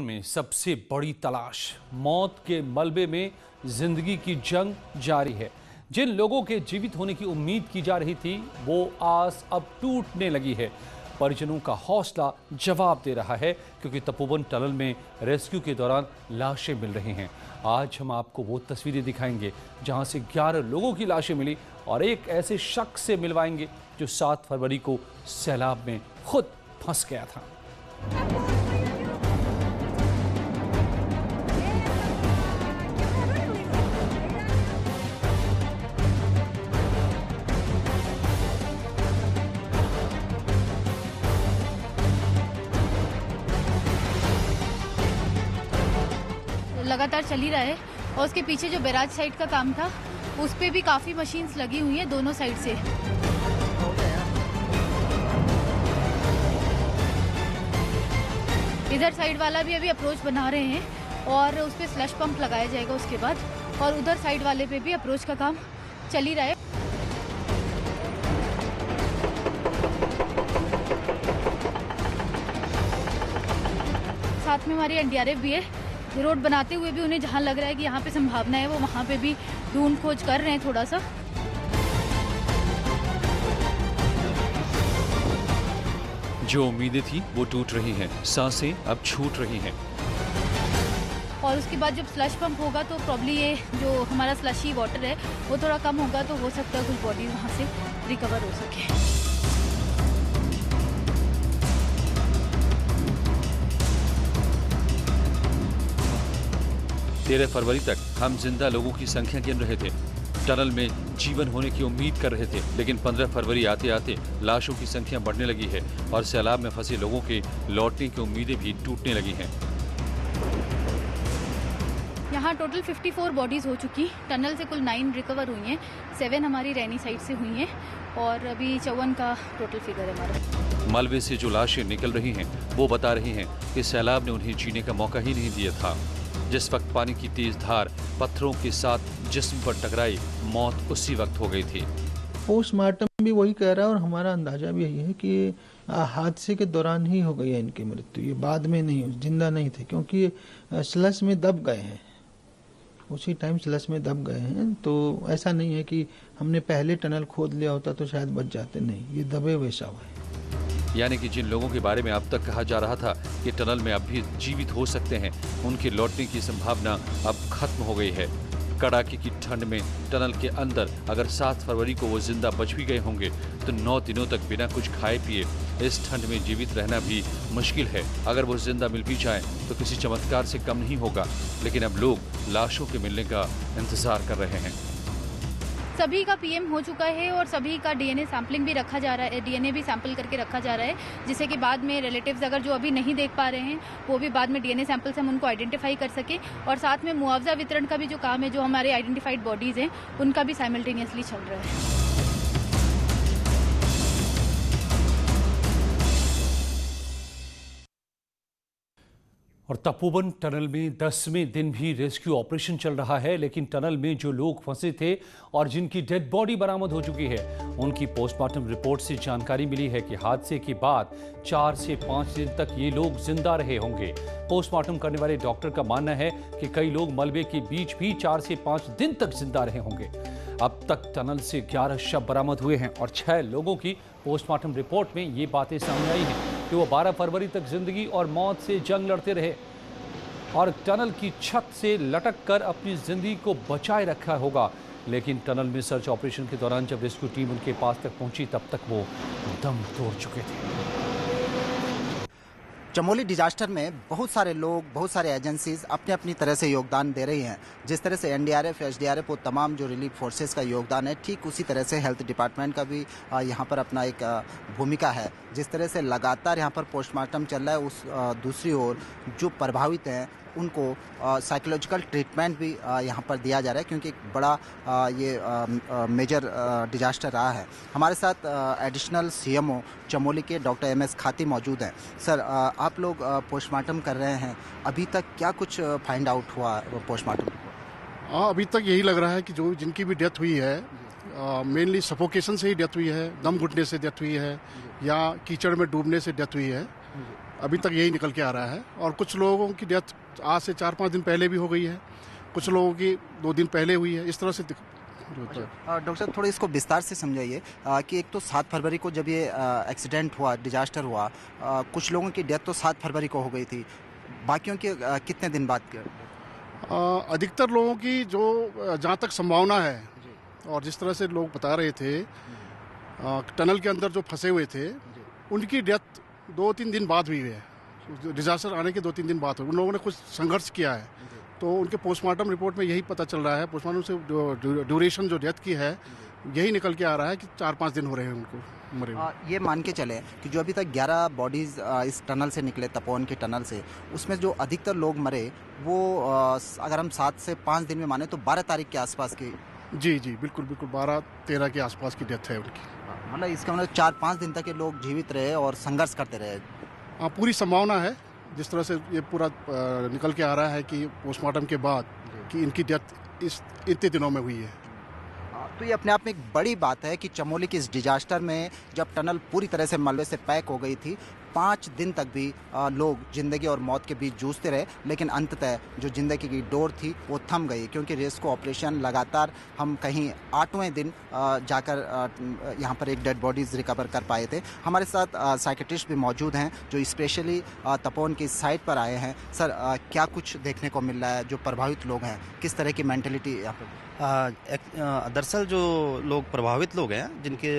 में सबसे बड़ी तलाश, मौत के मलबे में जिंदगी की जंग जारी है। जिन लोगों के जीवित होने की उम्मीद की जा रही थी वो आस अब टूटने लगी है। परिजनों का हौसला जवाब दे रहा है क्योंकि तपोवन टनल में रेस्क्यू के दौरान लाशें मिल रही हैं। आज हम आपको वो तस्वीरें दिखाएंगे जहां से 11 लोगों की लाशें मिली और एक ऐसे शख्स से मिलवाएंगे जो 7 फरवरी को सैलाब में खुद फंस गया था। लगातार चल ही रहा है और उसके पीछे जो बैराज साइड का काम था उस पे भी काफी मशीन्स लगी हुई हैं दोनों साइड से। इधर साइड वाला भी अभी अप्रोच बना रहे हैं और उस पे स्लश पंप लगाया जाएगा उसके बाद, और उधर साइड वाले पे भी अप्रोच का काम चल ही रहा है। साथ में हमारी एनडीआरएफ भी है। रोड बनाते हुए भी उन्हें जहां लग रहा है कि यहाँ पे संभावना है वो वहां पे भी ढूंढ खोज कर रहे हैं थोड़ा सा। जो उम्मीदें थी वो टूट रही हैं, सांसें अब छूट रही हैं। और उसके बाद जब स्लश पंप होगा तो प्रॉब्ली ये जो हमारा स्लशी वाटर है वो थोड़ा कम होगा, तो हो सकता है कुछ बॉडीज वहाँ से रिकवर हो सके। 13 फरवरी तक हम जिंदा लोगों की संख्या गिन रहे थे, टनल में जीवन होने की उम्मीद कर रहे थे, लेकिन 15 फरवरी आते आते लाशों की संख्या बढ़ने लगी है और सैलाब में फंसे लोगों के लौटने की उम्मीदें भी टूटने लगी हैं। यहाँ टोटल 54 बॉडीज हो चुकी। टनल से कुल 9 रिकवर हुई हैं, 7 हमारी रैनी साइड से हुई हैं और अभी 54 का टोटल फिगर है हमारा। मलबे से जो लाशें निकल रही हैं वो बता रही हैं कि सैलाब ने उन्हें जीने का मौका ही नहीं दिया था। जिस वक्त पानी की तेज धार पत्थरों के साथ जिस्म पर टकराई, मौत उसी वक्त हो गई थी। पोस्टमार्टम भी वही कह रहा है और हमारा अंदाजा भी यही है कि हादसे के दौरान ही हो गई है इनकी मृत्यु। ये बाद में नहीं, जिंदा नहीं थे, क्योंकि ये स्लश में दब गए हैं, उसी टाइम स्लश में दब गए हैं। तो ऐसा नहीं है कि हमने पहले टनल खोद लिया होता तो शायद बच जाते, नहीं, ये दबे हुए शव है। यानी कि जिन लोगों के बारे में अब तक कहा जा रहा था कि टनल में अब भी जीवित हो सकते हैं, उनके लौटने की संभावना अब खत्म हो गई है। कड़ाके की ठंड में टनल के अंदर अगर 7 फरवरी को वो जिंदा बच भी गए होंगे तो 9 दिनों तक बिना कुछ खाए पिए इस ठंड में जीवित रहना भी मुश्किल है। अगर वो जिंदा मिल भी जाए तो किसी चमत्कार से कम नहीं होगा, लेकिन अब लोग लाशों के मिलने का इंतजार कर रहे हैं। सभी का पीएम हो चुका है और सभी का डीएनए सैंपलिंग भी रखा जा रहा है, डीएनए भी सैंपल करके रखा जा रहा है, जिससे कि बाद में रिलेटिव्स अगर जो अभी नहीं देख पा रहे हैं वो भी बाद में डीएनए सैंपल से हम उनको आइडेंटिफाई कर सके। और साथ में मुआवजा वितरण का भी जो काम है, जो हमारे आइडेंटिफाइड बॉडीज हैं उनका भी साइमल्टेनियसली चल रहा है। और तपोवन टनल में 10वें दिन भी रेस्क्यू ऑपरेशन चल रहा है, लेकिन टनल में जो लोग फंसे थे और जिनकी डेड बॉडी बरामद हो चुकी है, उनकी पोस्टमार्टम रिपोर्ट से जानकारी मिली है कि हादसे के बाद 4 से 5 दिन तक ये लोग जिंदा रहे होंगे। पोस्टमार्टम करने वाले डॉक्टर का मानना है कि कई लोग मलबे के बीच भी 4 से 5 दिन तक जिंदा रहे होंगे। अब तक टनल से 11 शव बरामद हुए हैं और 6 लोगों की पोस्टमार्टम रिपोर्ट में ये बातें सामने आई हैं कि वो 12 फरवरी तक जिंदगी और मौत से जंग लड़ते रहे और टनल की छत से लटक कर अपनी जिंदगी को बचाए रखा होगा। लेकिन टनल में सर्च ऑपरेशन के दौरान जब रेस्क्यू टीम उनके पास तक पहुंची तब तक वो दम तोड़ चुके थे। चमोली डिजास्टर में बहुत सारे लोग, बहुत सारे एजेंसीज अपने अपनी तरह से योगदान दे रही हैं। जिस तरह से एनडीआरएफ, एसडीआरएफ और तमाम जो रिलीफ फोर्सेस का योगदान है, ठीक उसी तरह से हेल्थ डिपार्टमेंट का भी यहाँ पर अपना एक भूमिका है। जिस तरह से लगातार यहाँ पर पोस्टमार्टम चल रहा है, उस दूसरी ओर जो प्रभावित हैं उनको साइकोलॉजिकल ट्रीटमेंट भी यहाँ पर दिया जा रहा है, क्योंकि एक बड़ा ये मेजर डिजास्टर रहा है। हमारे साथ एडिशनल सीएमओ चमोली के डॉक्टर एमएस खाती मौजूद हैं। सर, आप लोग पोस्टमार्टम कर रहे हैं, अभी तक क्या कुछ फाइंड आउट हुआ पोस्टमार्टम? अभी तक यही लग रहा है कि जो जिनकी भी डेथ हुई है मेनली सफोकेशन से ही डेथ हुई है, दम घुटने से डेथ हुई है या कीचड़ में डूबने से डेथ हुई है। अभी तक यही निकल के आ रहा है। और कुछ लोगों की डेथ आज से 4-5 दिन पहले भी हो गई है, कुछ लोगों की 2 दिन पहले हुई है। इस तरह से डॉक्टर साहब थोड़ा इसको विस्तार से समझाइए कि एक तो 7 फरवरी को जब ये एक्सीडेंट हुआ, डिजास्टर हुआ, कुछ लोगों की डेथ तो 7 फरवरी को हो गई थी, बाकियों की कितने दिन बाद की? अधिकतर लोगों की जो जहाँ तक संभावना है और जिस तरह से लोग बता रहे थे, टनल के अंदर जो फंसे हुए थे उनकी डेथ 2-3 दिन बाद हुई है। डिजास्टर आने के 2-3 दिन बाद हुई। उन लोगों ने कुछ संघर्ष किया है, तो उनके पोस्टमार्टम रिपोर्ट में यही पता चल रहा है। पोस्टमार्टम से जो ड्यूरेशन जो डेथ की है यही निकल के आ रहा है कि 4-5 दिन हो रहे हैं उनको मरे हुए। ये मान के चले कि जो अभी तक 11 बॉडीज़ इस टनल से निकले, तपोवन के टनल से, उसमें जो अधिकतर लोग मरे वो अगर हम 7 से 5 दिन में माने तो 12 तारीख के आसपास की। जी बिल्कुल 12-13 के आसपास की डेथ है उनकी। मतलब इसका मतलब 4-5 दिन तक ये लोग जीवित रहे और संघर्ष करते रहे। हाँ, पूरी संभावना है जिस तरह से ये पूरा निकल के आ रहा है कि पोस्टमार्टम के बाद कि इनकी डेथ इतने दिनों में हुई है। तो ये अपने आप में एक बड़ी बात है कि चमोली की इस डिजास्टर में जब टनल पूरी तरह से मलबे से पैक हो गई थी, 5 दिन तक भी लोग ज़िंदगी और मौत के बीच जूझते रहे, लेकिन अंततः जो ज़िंदगी की डोर थी वो थम गई, क्योंकि रेस्क्यू ऑपरेशन लगातार हम कहीं 8वें दिन जाकर यहाँ पर एक डेड बॉडीज़ रिकवर कर पाए थे। हमारे साथ साइकेट्रिस्ट भी मौजूद हैं जो स्पेशली तपोवन की साइट पर आए हैं। सर, क्या कुछ देखने को मिल रहा है? जो प्रभावित लोग हैं, किस तरह की मेंटलिटी यहाँ पर? दरअसल जो लोग प्रभावित लोग हैं, जिनके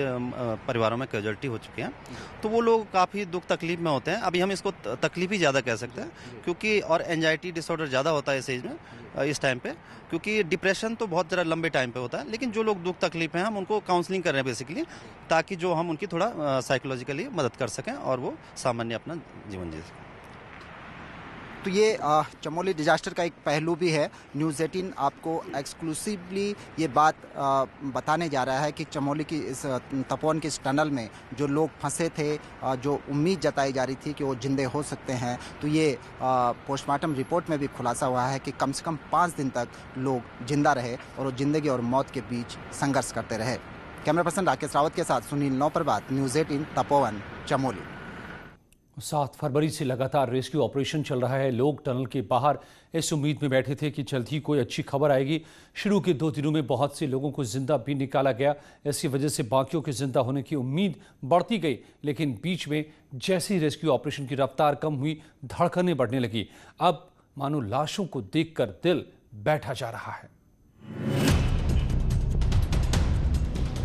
परिवारों में कैजुअल्टी हो चुकी हैं, तो वो लोग काफ़ी दुख तकलीफ में होते हैं। अभी हम इसको तकलीफ ही ज़्यादा कह सकते हैं, क्योंकि और एंजाइटी डिसऑर्डर ज़्यादा होता है इस एज में, इस टाइम पे, क्योंकि डिप्रेशन तो बहुत ज़रा लंबे टाइम पे होता है। लेकिन जो लोग दुख तकलीफ हैं, हम उनको काउंसलिंग कर रहे हैं बेसिकली, ताकि जो हम उनकी थोड़ा साइकोलॉजिकली मदद कर सकें और वो सामान्य अपना जीवन जी सकें। तो ये चमोली डिजास्टर का एक पहलू भी है। न्यूज़ 18 आपको एक्सक्लूसिवली ये बात बताने जा रहा है कि चमोली की इस तपोवन के इस टनल में जो लोग फंसे थे, जो उम्मीद जताई जा रही थी कि वो जिंदे हो सकते हैं, तो ये पोस्टमार्टम रिपोर्ट में भी खुलासा हुआ है कि कम से कम 5 दिन तक लोग जिंदा रहे और वो जिंदगी और मौत के बीच संघर्ष करते रहे। कैमरा पर्सन राकेश रावत के साथ सुनील नौप्रभात, न्यूज़ 18 तपोवन, चमोली। 7 फरवरी से लगातार रेस्क्यू ऑपरेशन चल रहा है। लोग टनल के बाहर इस उम्मीद में बैठे थे कि जल्द ही कोई अच्छी खबर आएगी। शुरू के 2 दिनों में बहुत से लोगों को जिंदा भी निकाला गया। इसकी वजह से बाकियों के जिंदा होने की उम्मीद बढ़ती गई, लेकिन बीच में जैसे ही रेस्क्यू ऑपरेशन की रफ्तार कम हुई, धड़कनें बढ़ने लगी। अब मानो लाशों को देखकर दिल बैठा जा रहा है।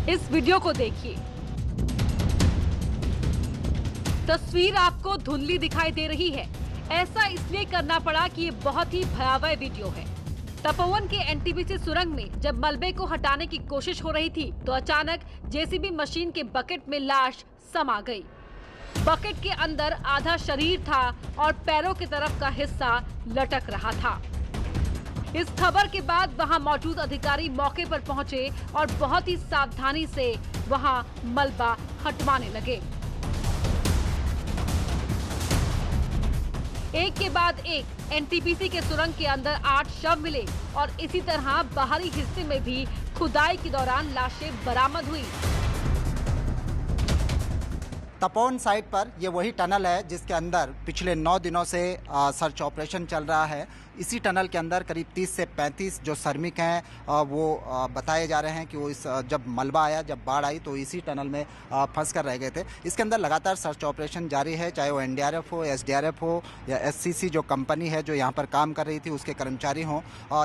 इस वीडियो को देखिए। तस्वीर आपको धुंधली दिखाई दे रही है। ऐसा इसलिए करना पड़ा कि ये बहुत ही भयावह वीडियो है। तपोवन के एनटीपीसी सुरंग में जब मलबे को हटाने की कोशिश हो रही थी, तो अचानक जेसीबी मशीन के बकेट में लाश समा गई। बकेट के अंदर आधा शरीर था और पैरों की तरफ का हिस्सा लटक रहा था। इस खबर के बाद वहां मौजूद अधिकारी मौके पर पहुंचे और बहुत ही सावधानी से वहां मलबा हटवाने लगे। एक के बाद एक एनटीपीसी के सुरंग के अंदर 8 शव मिले और इसी तरह बाहरी हिस्से में भी खुदाई के दौरान लाशें बरामद हुई। तपोवन साइट पर ये वही टनल है जिसके अंदर पिछले 9 दिनों से सर्च ऑपरेशन चल रहा है। इसी टनल के अंदर करीब 30 से 35 जो श्रमिक हैं वो बताए जा रहे हैं कि वो इस जब मलबा आया, जब बाढ़ आई, तो इसी टनल में फंस कर रह गए थे। इसके अंदर लगातार सर्च ऑपरेशन जारी है, चाहे वो एनडीआरएफ हो, एसडीआरएफ हो या एससीसी जो कंपनी है जो यहाँ पर काम कर रही थी उसके कर्मचारी हों,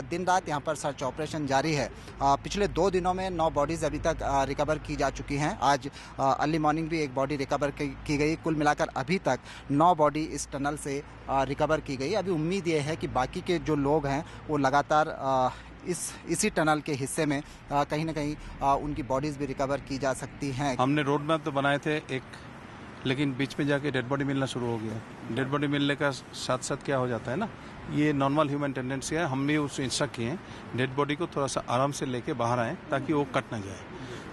दिन रात यहाँ पर सर्च ऑपरेशन जारी है। पिछले 2 दिनों में 9 बॉडीज़ अभी तक रिकवर की जा चुकी हैं। आज अर्ली मॉर्निंग भी एक बॉडी रिकवर की गई। कुल मिलाकर अभी तक 9 बॉडी इस टनल से रिकवर की गई। अभी उम्मीद ये है कि बाकी के जो लोग हैं वो लगातार इसी टनल के हिस्से में कहीं ना कहीं उनकी बॉडीज़ भी रिकवर की जा सकती हैं। हमने रोड मैप तो बनाए थे एक, लेकिन बीच में जाके डेड बॉडी मिलना शुरू हो गया। डेड बॉडी मिलने का साथ साथ क्या हो जाता है ना, ये नॉर्मल ह्यूमन टेंडेंसी है। हम भी उससे इंस्ट्रक्ट किए हैं डेड बॉडी को थोड़ा सा आराम से लेके बाहर आए ताकि वो कट ना जाए।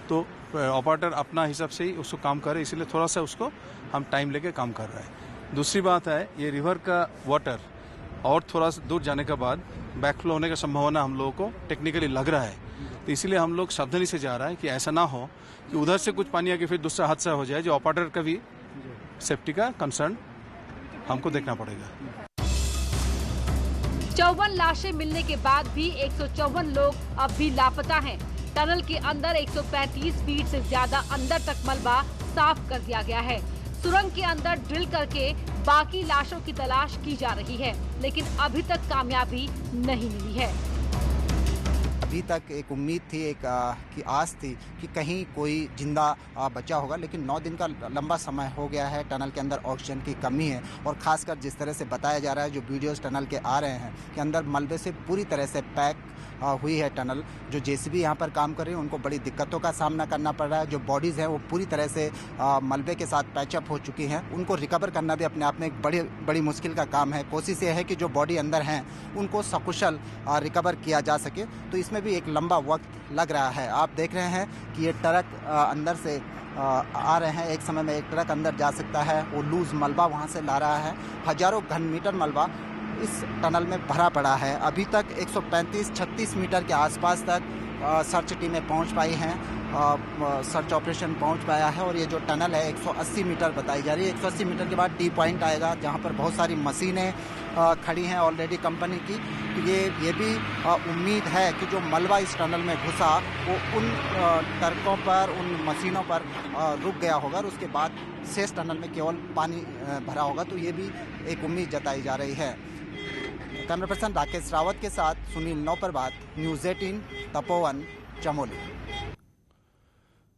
तो ऑपरेटर अपना हिसाब से ही उसको काम करे, इसीलिए थोड़ा सा उसको हम टाइम लेके काम कर रहे हैं। दूसरी बात है, ये रिवर का वाटर और थोड़ा सा दूर जाने के बाद बैकफ्लो होने का संभावना हम लोगों को टेक्निकली लग रहा है। तो इसीलिए हम लोग सावधानी से जा रहा है कि ऐसा ना हो कि उधर से कुछ पानी आके फिर दूसरा हादसा हो जाए, जो ऑपरेटर का भी सेफ्टी का कंसर्न हमको देखना पड़ेगा। 54 लाशें मिलने के बाद भी 154 लोग अब भी लापता हैं। टनल के अंदर 135 फीट से ज्यादा अंदर तक मलबा साफ कर दिया गया है। सुरंग के अंदर ड्रिल करके बाकी लाशों की तलाश की जा रही है, लेकिन अभी तक कामयाबी नहीं मिली है। अभी तक एक उम्मीद थी, की आस थी कि कहीं कोई जिंदा बचा होगा, लेकिन 9 दिन का लंबा समय हो गया है। टनल के अंदर ऑक्सीजन की कमी है और खासकर जिस तरह से बताया जा रहा है, जो वीडियोस टनल के आ रहे हैं कि अंदर मलबे से पूरी तरह से पैक हुई है टनल। जो जेसीबी यहाँ पर काम कर रही है उनको बड़ी दिक्कतों का सामना करना पड़ रहा है। जो बॉडीज़ हैं वो पूरी तरह से मलबे के साथ पैचअप हो चुकी हैं। उनको रिकवर करना भी अपने आप में एक बड़ी मुश्किल का काम है। कोशिश ये है कि जो बॉडी अंदर हैं उनको सकुशल रिकवर किया जा सके, तो इसमें भी एक लंबा वक्त लग रहा है। आप देख रहे हैं कि ये ट्रक अंदर से आ रहे हैं। एक समय में एक ट्रक अंदर जा सकता है, वो लूज मलबा वहाँ से ला रहा है। हजारों घन मीटर मलबा इस टनल में भरा पड़ा है। अभी तक 135-36 मीटर के आसपास तक सर्च टीमें पहुंच पाई हैं, सर्च ऑपरेशन पहुंच पाया है। और ये जो टनल है 180 मीटर बताई जा रही है। 180 मीटर के बाद डी पॉइंट आएगा, जहां पर बहुत सारी मशीनें खड़ी हैं ऑलरेडी कंपनी की। तो ये भी उम्मीद है कि जो मलबा इस टनल में घुसा वो उन ट्रकों पर, उन मशीनों पर रुक गया होगा और उसके बाद शेष टनल में केवल पानी भरा होगा। तो ये भी एक उम्मीद जताई जा रही है। कैमरा पर्सन राकेश रावत के साथ सुनील नौपरबात, न्यूज़ 18, तपोवन, चमोली।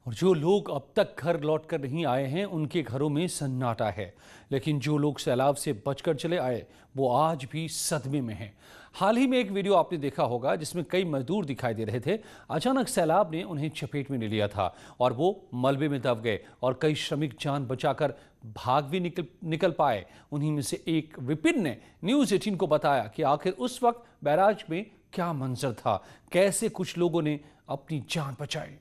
और जो लोग अब तक घर लौटकर नहीं आए हैं उनके घरों में सन्नाटा है, लेकिन जो लोग सैलाब से बचकर चले आए वो आज भी सदमे में हैं। हाल ही में एक वीडियो आपने देखा होगा जिसमें कई मजदूर दिखाई दे रहे थे। अचानक सैलाब ने उन्हें चपेट में ले लिया था और वो मलबे में दब गए और कई श्रमिक जान बचाकर भाग भी निकल पाए। उन्हीं में से एक विपिन ने न्यूज़ 18 को बताया कि आखिर उस वक्त बैराज में क्या मंजर था, कैसे कुछ लोगों ने अपनी जान बचाई।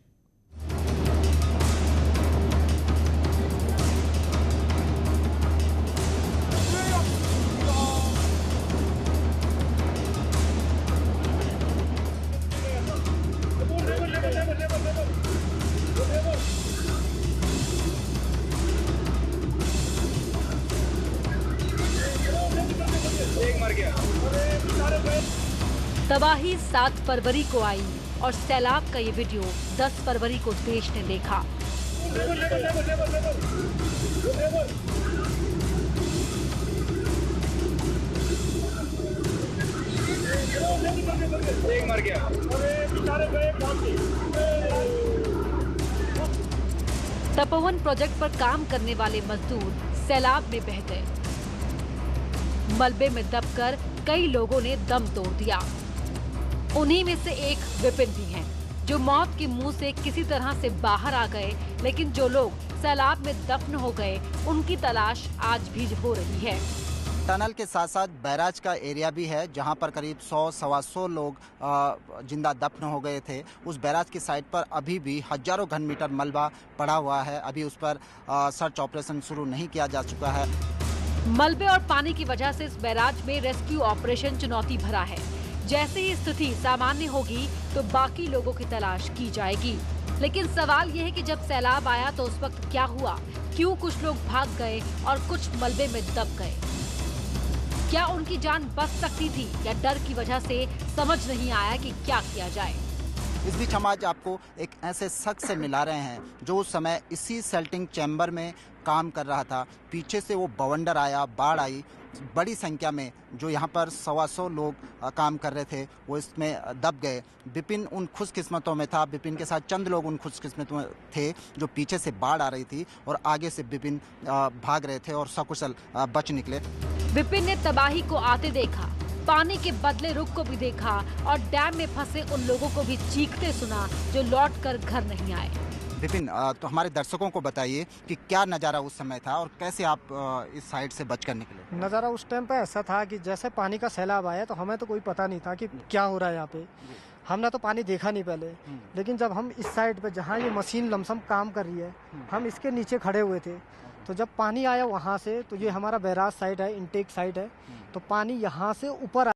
तबाही 7 फरवरी को आई और सैलाब का ये वीडियो 10 फरवरी को देश ने देखा। तपोवन प्रोजेक्ट पर काम करने वाले मजदूर सैलाब में बह गए। मलबे में दबकर कई लोगों ने दम तोड़ दिया। उन्हीं में से एक विपिन भी हैं, जो मौत के मुंह से किसी तरह से बाहर आ गए, लेकिन जो लोग सैलाब में दफन हो गए उनकी तलाश आज भी हो रही है। टनल के साथ साथ बैराज का एरिया भी है, जहां पर करीब 100-125 लोग जिंदा दफन हो गए थे। उस बैराज की साइड पर अभी भी हजारों घन मीटर मलबा पड़ा हुआ है। अभी उस पर सर्च ऑपरेशन शुरू नहीं किया जा चुका है। मलबे और पानी की वजह से इस बैराज में रेस्क्यू ऑपरेशन चुनौती भरा है। जैसे ही स्थिति सामान्य होगी तो बाकी लोगों की तलाश की जाएगी। लेकिन सवाल यह है कि जब सैलाब आया तो उस वक्त क्या हुआ, क्यों कुछ लोग भाग गए और कुछ मलबे में दब गए। क्या उनकी जान बच सकती थी या डर की वजह से समझ नहीं आया कि क्या किया जाए। इस बीच हम आज आपको एक ऐसे शख्स से मिला रहे हैं जो उस समय इसी सेल्टिंग चैम्बर में काम कर रहा था। पीछे से वो बवंडर आया, बाढ़ आई, बड़ी संख्या में जो यहाँ पर 125 लोग काम कर रहे थे वो इसमें दब गए। विपिन उन खुशकिस्मतों में था। विपिन के साथ चंद लोग उन खुशकिस्मतों में थे जो पीछे से बाढ़ आ रही थी और आगे से विपिन भाग रहे थे और सकुशल बच निकले। विपिन ने तबाही को आते देखा, पानी के बदले रुख को भी देखा और डैम में फंसे उन लोगों को भी चीखते सुना जो लौटकर घर नहीं आए। विपिन, तो हमारे दर्शकों को बताइए कि क्या नज़ारा उस समय था और कैसे आप इस साइड से बचकर निकले। नज़ारा उस टाइम पे ऐसा था कि जैसे पानी का सैलाब आया तो हमें तो कोई पता नहीं था कि क्या हो रहा है यहाँ पे। हमने तो पानी देखा नहीं पहले, लेकिन जब हम इस साइड पे जहाँ ये मशीन लमसम काम कर रही है, हम इसके नीचे खड़े हुए थे। तो जब पानी आया वहाँ से, तो ये हमारा बैराज साइड है, इनटेक साइड है, तो पानी यहाँ से ऊपर